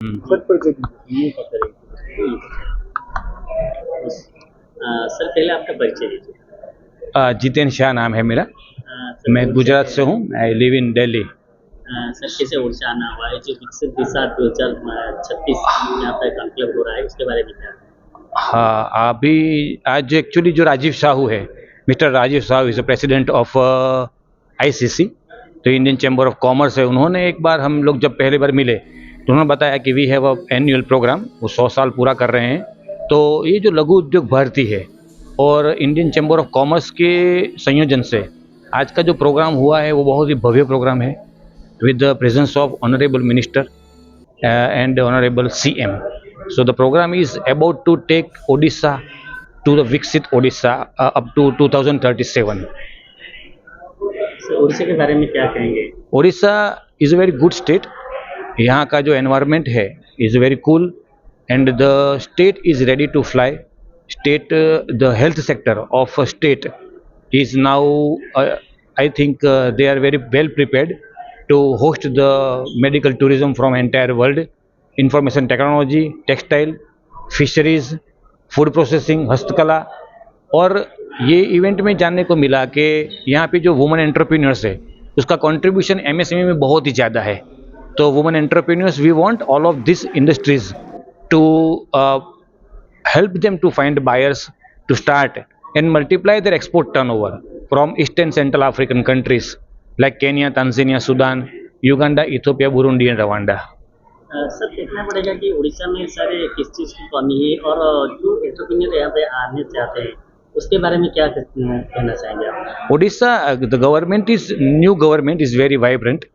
हम्म। पद परिचय दीजिए। ये पता नहीं। सर पहले आपका परिचय दीजिए। जितेन शाह नाम है मेरा। सर मैं गुजरात से हूँ। I live in Delhi. Sir कैसे उड़ीसा आना हुआ है, जो विकसित दिशा 2036 यहाँ पे कॉन्क्लेव हो रहा है, उसके बारे में क्या? हाँ, अभी आज एक्चुअली जो राजीव साहू है, mister Rajiv Sahu is the president of ICC, तो इंडियन चैम्बर ऑफ कॉमर्स है। उन्होंने एक बार, हम लोग जब पहली बार मिले तो उन्होंने बताया कि we have a annual program, वो 100 साल पूरा कर रहे हैं। तो ये जो लघु उद्योग भारती है और इंडियन चैम्बर ऑफ कॉमर्स के संयोजन से आज का जो प्रोग्राम हुआ है वो बहुत ही भव्य प्रोग्राम है, with the presence of honorable minister and honorable CM. So the program is about to take Odisha to the Viksit Odisha up to 2037. Sir Orissa के बारे में क्या कहेंगे? Odisha is a very good state. यहाँ का जो environment है is very cool and the state is ready to fly. State, the health sector of a state is now, I think they are very well prepared to host the medical tourism from entire world. Information technology, textile, fisheries, food processing, हस्तकला। और ये event में जानने को मिला कि यहाँ पे जो वुमेन एंटरप्रेन्योर्स है उसका कंट्रीब्यूशन एमएसएमई में बहुत ही ज़्यादा है। तो women entrepreneurs, we want all of this industries to help them to find buyers to start and multiply their export turnover from East and Central African countries like Kenya, Tanzania, Sudan, Uganda, Ethiopia, Burundi and Rwanda. Sir देखना पड़ेगा कि उड़ीसा में sir किस चीज़ की कमी है, और जो एंटरप्रेन्योर यहाँ पे आने चाहते हैं उसके बारे में क्या कहना चाहेंगे आप? Odisha, new government is very vibrant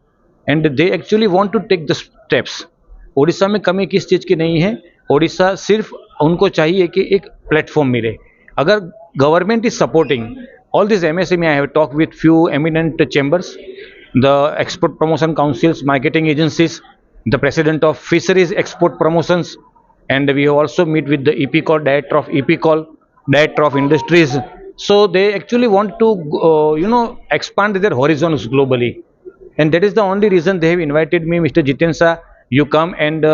and they actually want to take the steps. Odisha में कमी किस चीज़ की नहीं है, ओडिशा सिर्फ उनको चाहिए कि एक प्लेटफॉर्म मिले। अगर government is supporting all this MSME, I have talk with few eminent chambers, the export promotion councils, marketing agencies, the president of fisheries export promotions, and we have also meet with the EPCOL, director of industries. So they actually want to expand their horizons globally, and that is the only reason they have invited me. Mr. Jitensa, you come and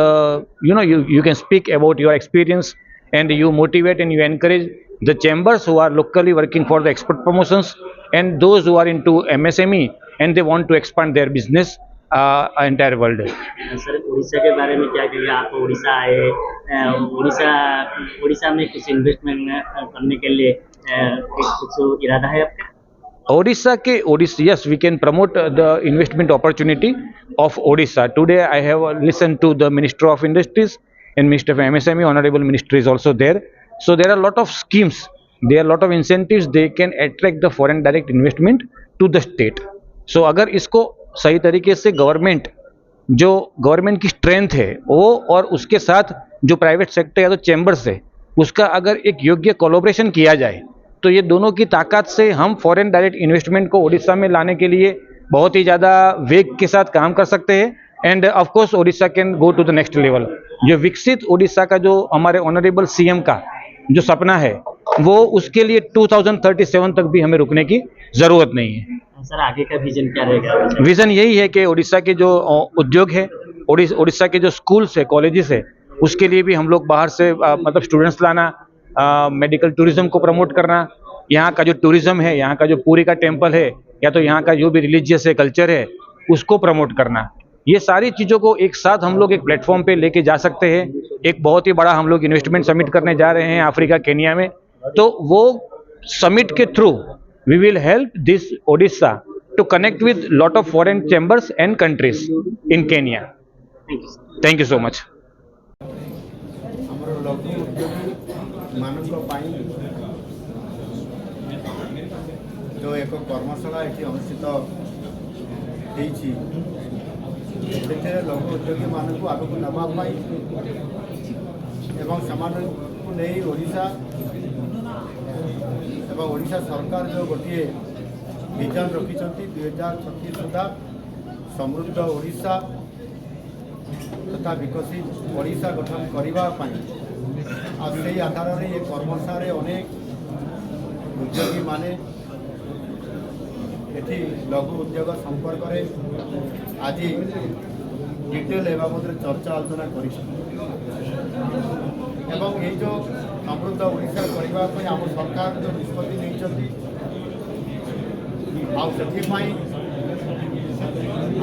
you can speak about your experience and you motivate and you encourage the chambers who are locally working for the export promotions and those who are into MSME and they want to expand their business entire world. Sir Orissa के बारे में क्या कहेंगे? आप उड़ीसा आए, उड़ीसा उड़ीसा में कुछ investment करने के लिए कुछ इरादा है आपका? Odisha, yes, we can promote the investment opportunity of Odisha. Today I have listened to the Minister of Industries and Minister of MSME, Honorable Minister is also there. So there are a lot of schemes, there are a lot of incentives, they can attract the foreign direct investment to the state. So अगर इसको सही तरीके से government की strength है वो और उसके साथ जो प्राइवेट सेक्टर या तो चैम्बर्स है उसका अगर एक योग्य कोलैबोरेशन किया जाए तो ये दोनों की ताकत से हम फॉरेन डायरेक्ट इन्वेस्टमेंट को ओडिशा में लाने के लिए बहुत ही ज़्यादा वेग के साथ काम कर सकते हैं। And of course Odisha can go to the next level. जो विकसित ओडिशा का जो हमारे ऑनरेबल सीएम का जो सपना है वो उसके लिए 2037 तक भी हमें रुकने की ज़रूरत नहीं है। सर आगे का विजन क्या रहेगा? विजन यही है कि ओडिशा के जो उद्योग है, ओडिशा के जो स्कूल्स है, कॉलेजेस है, उसके लिए भी हम लोग बाहर से मतलब स्टूडेंट्स लाना, मेडिकल टूरिज्म को प्रमोट करना, यहाँ का जो टूरिज्म है, यहाँ का जो पूरी का टेम्पल है या तो यहाँ का जो भी रिलीजियस है कल्चर है उसको प्रमोट करना, ये सारी चीज़ों को एक साथ हम लोग एक प्लेटफॉर्म पे लेके जा सकते हैं। एक बहुत ही बड़ा हम लोग इन्वेस्टमेंट समिट करने जा रहे हैं अफ्रीका केनिया में, तो वो समिट के through we will help this Odisha to connect with lot of foreign chambers and countries in Kenya. Thank you so much. ଆମର ଲଘୁ ଉଦ୍ୟୋଗୀ ମାନଙ୍କ ପାଇଁ जो एक କର୍ମଶାଳା ଏଠି ଅନୁଷ୍ଠିତ ହେଇଛି ସେଥିରେ ଲଘୁ ଉଦ୍ୟୋଗୀ ମାନଙ୍କୁ ଆଗକୁ ନେବା ପାଇଁ ଏବଂ ସେମାନଙ୍କୁ ନେଇ ଓଡ଼ିଶା ଏବଂ ଓଡ଼ିଶା ସରକାର जो गोटे विजन रखिंट 2036 सुधा समृद्ध ओडिशा तथा विकसित ओडिशा गठन करने आधार में ये कर्मशाला अनेक उद्योगी माने एठी लघु उद्योग संपर्क आज डिटेल ए बाबद चर्चा आलोचना कर जो समृद्ध ओडिशा करने आम सरकार जो निष्पत्ति नहीं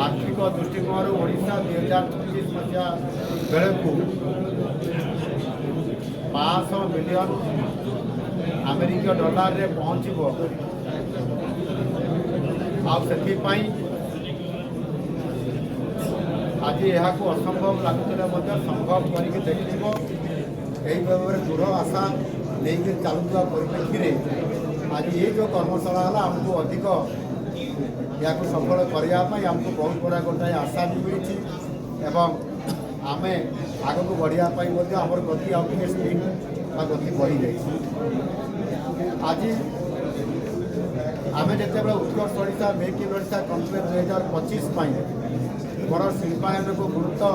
आर्थिक दृष्टिकोण ओडिशा 2026 मसीहा बेलू 500 मिलियन अमेरिका डॉलर रे पहुँचब आज यहाँ को असंभव लगुले संभव करके देखिब यही भाव में दृढ़ आशा लेकिन चलुवा परिप्रेक्षी में आज ये जो कर्मशाला है आमको अधिक या सफल करने आमको बहुत बड़ा गोटाए आशा भी मिली एवं आम आग को बढ़ापी आमर गति आगे स्पीड गति बढ़ी जाए आज आम जिते Utkarsh Odisha make in Odisha conclave 2025 बड़ शिल्पायन को गुरुत्व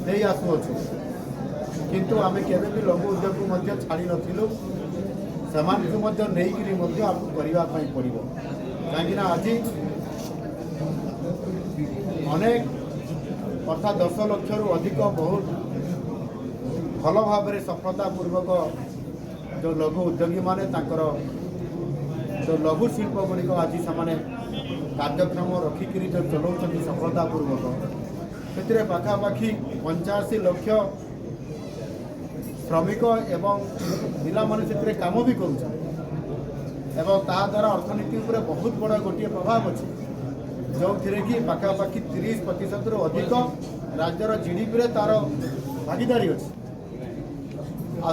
दे आसुअछु किंतु आम केवे भी लघु उद्योग को छाड़ी नथिलु से नहीं आमको करने पड़ो कहीं आज अनेक अर्थात 10 लाख रु अधिक बहुत भल भाव सफलतापूर्वक जो लघु उद्योगी माने तांकर जो लघु शिल्प गुड़िक आज से कार्यक्रम रखिकी जो चलाउछन्ति सफलतापूर्वक से पाखापाखि 85 लाख श्रमिक एवं पिला माने से काम भी करुछन् एवं ता द्वारा अर्थनीति उपरे बहुत बड़ा गोटे प्रभाव अच्छे जो थी कि पाखापाखि 30% रु अधिक राज्यर जीडीपी रे तार भागीदारी अच्छी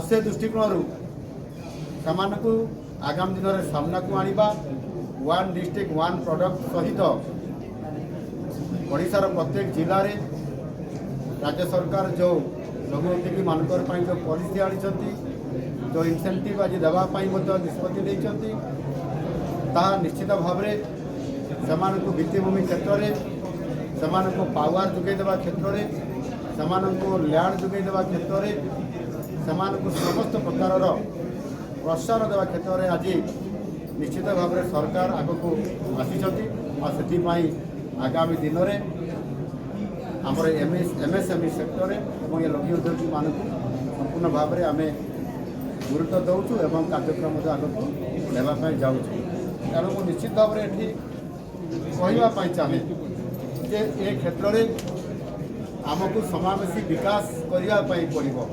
से दृष्टिकोण से आगामी दिन में सामना को आनिबा वन डिस्ट्रिक्ट वन प्रोडक्ट सहित ओडिशार प्रत्येक जिले में राज्य सरकार जो लघु उद्योगी मानकर जो पॉलिसी आनी जो इनसेंटिव आज देवाई निष्पत्ति नहीं निश्चित भाव में भित्तिभूमि क्षेत्र में से पावर जोगेदेवा क्षेत्र में लैंड जोगेदेवा क्षेत्र में समस्त प्रकार प्रोत्साहन देवा क्षेत्र में आज निश्चित भाव में सरकार आग को आसी आगामी दिन में आमर एमएसएमई सेक्टर में ये लघु उद्योगी मान संपूर्ण भाव में आम गुरुत्व दौचु एवं कार्यक्रम आग को लेवाई जाऊँ तेणु मुझे निश्चित भाव में ये कहवाई चाहे जे ए क्षेत्र में आमको समावेशी विकास करने पड़ो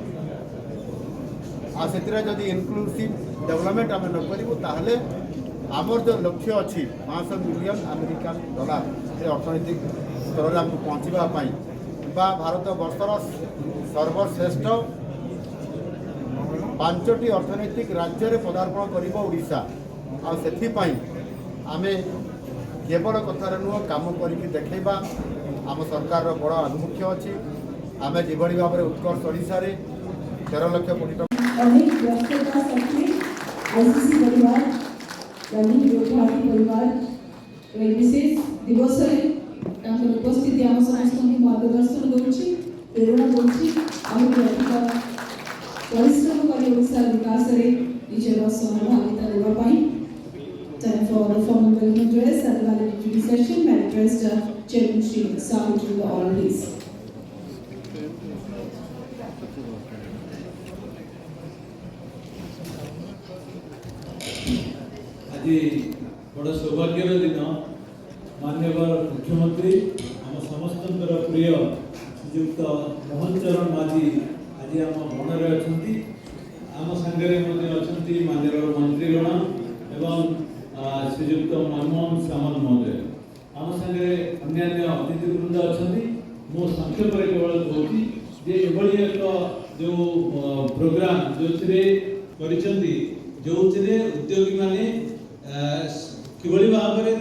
आदि इनक्लूसिव डेवलपमेंट आम न करूँ ताहले आमर जो लक्ष्य अच्छी 500 मिलियन अमेरिकन डॉलर से अर्थनैतिक स्तर में आमको पहुँचापी भारत वर्षर सर्वश्रेष्ठ 5टी अर्थनैतिक राज्य में पदार्पण कर ओडिशा आपाई आम केवल कथार नुह काम करके देखा आम सरकार बड़ आभिमुख्य अच्छी आम जो भाव में उत्कर्ष ओडिशा 13 लाख कोटी आईसीसी परिवार भारती परिवार विशेष दिवस उपस्थिति आम समस्त मार्गदर्शन दूसरी प्रेरणा दूसरी परिश्रम कर ओडिशा विकास में निजर सहभागिता देवाई time for the formal welcome address and the valedictory session. May I request Chairman Shri Sahu to the honor, please. आज बड़ा सौभाग्यर दिन माननीय मुख्यमंत्री आम समस्त प्रिय श्रीयुक्त मोहन चरण माझी आज आम मन में अच्छा आम सांगे अच्छा माननीय मंत्रीगण एवं श्रीयुक्त मनमोहन सामंत महोदय आम सांगे अन्य अतिथिवृंद अच्छा मु संक्षेप केवल कहूँ एक जो प्रोग्राम जो उद्योगी माने किभली भाव में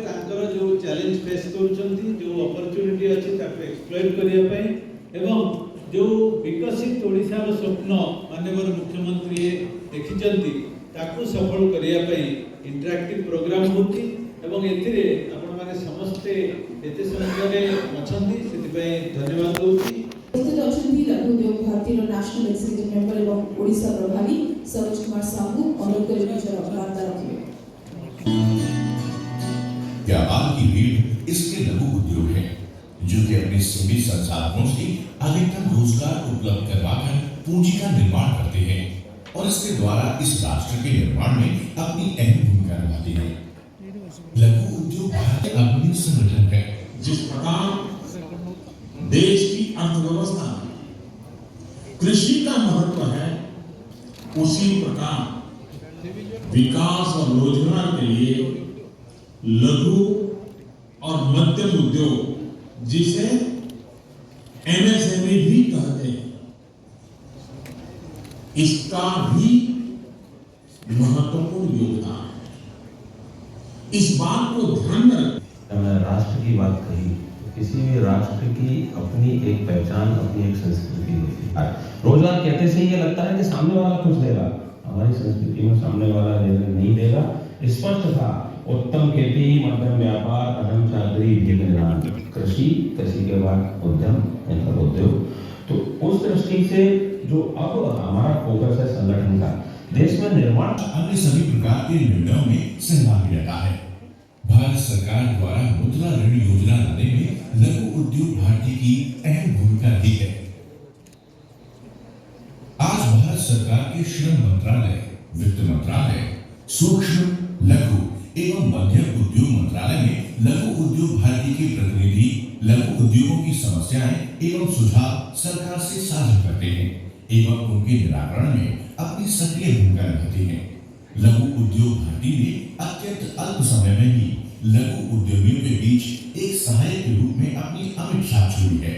जो चैलेंज फेस करुँच जो अपॉर्चुनिटी अच्छी एक्सप्लोर करने एवं जो विकसित ओडिशार स्वप्न माननीय मुख्यमंत्री देखी ताकू सफल करने इंटरैक्टिव प्रोग्राम होती एवं एथिरे आपण माने समस्ते एते संख्यारे अछंती सेतिपय धन्यवाद दूची उपस्थित अछंती लघु उद्योग भारती नेशनल एग्जीक्यूटिव मेंबर एवं ओडिशा प्रभारी सरोज कुमार साहू अनुरोध करें निजर वार्ता रखिए। व्यापार की रीढ़ इसके लघु उद्योग है। जो कि अपने सीमित संसाधनों से अधिकतम रोजगार उपलब्ध करवाकर पूंजी का निर्माण करते हैं और इसके द्वारा इस राष्ट्र के निर्माण में अपनी अहम भूमिका निभाते हैं। लघु उद्योग भारतीय अग्रणी संगठन है। जिस प्रकार देश की अर्थव्यवस्था में कृषि का महत्व है, उसी प्रकार विकास और रोजगार के लिए लघु और मध्यम उद्योग, जिसे एमएसएमई भी कहते हैं, इसका भी महत्वपूर्ण योगदान है। इस बात को ध्यान में रखें। मैं राष्ट्र की बात कही, किसी भी राष्ट्र की अपनी एक पहचान, अपनी एक संस्कृति होती है। रोजगार कहते से ये लगता है कि सामने वाला कुछ देगा, हमारी संस्कृति में सामने वाला नहीं देगा। स्पष्ट था, उत्तम खेती, मध्यम व्यापार, अधम चाकरी, कृषि, कृषि के बाद उद्यम, उद्योग। तो उस दृष्टि से जो अब हमारा फोकस है संगठन का, देश में निर्माण अन्य सभी प्रकार के निर्णयों में सहभागी रहता है। भारत सरकार द्वारा मुद्रा ऋण योजना लाने में लघु उद्योग भारती की अहम भूमिका रही है। आज भारत सरकार के श्रम मंत्रालय, वित्त मंत्रालय, सूक्ष्म, लघु एवं मध्यम उद्योग मंत्रालय में लघु उद्योग भारती के प्रतिनिधि लघु उद्योगों की समस्याएं एवं सुझाव सरकार से साझा करते हैं एवं उनके निराकरण में अपनी सक्रिय भूमिका निभाते हैं। लघु उद्योग भारती ने अत्यंत अल्प समय में ही लघु उद्यमियों के बीच एक सहायक के रूप में अपनी अमिट छाप छोड़ी है।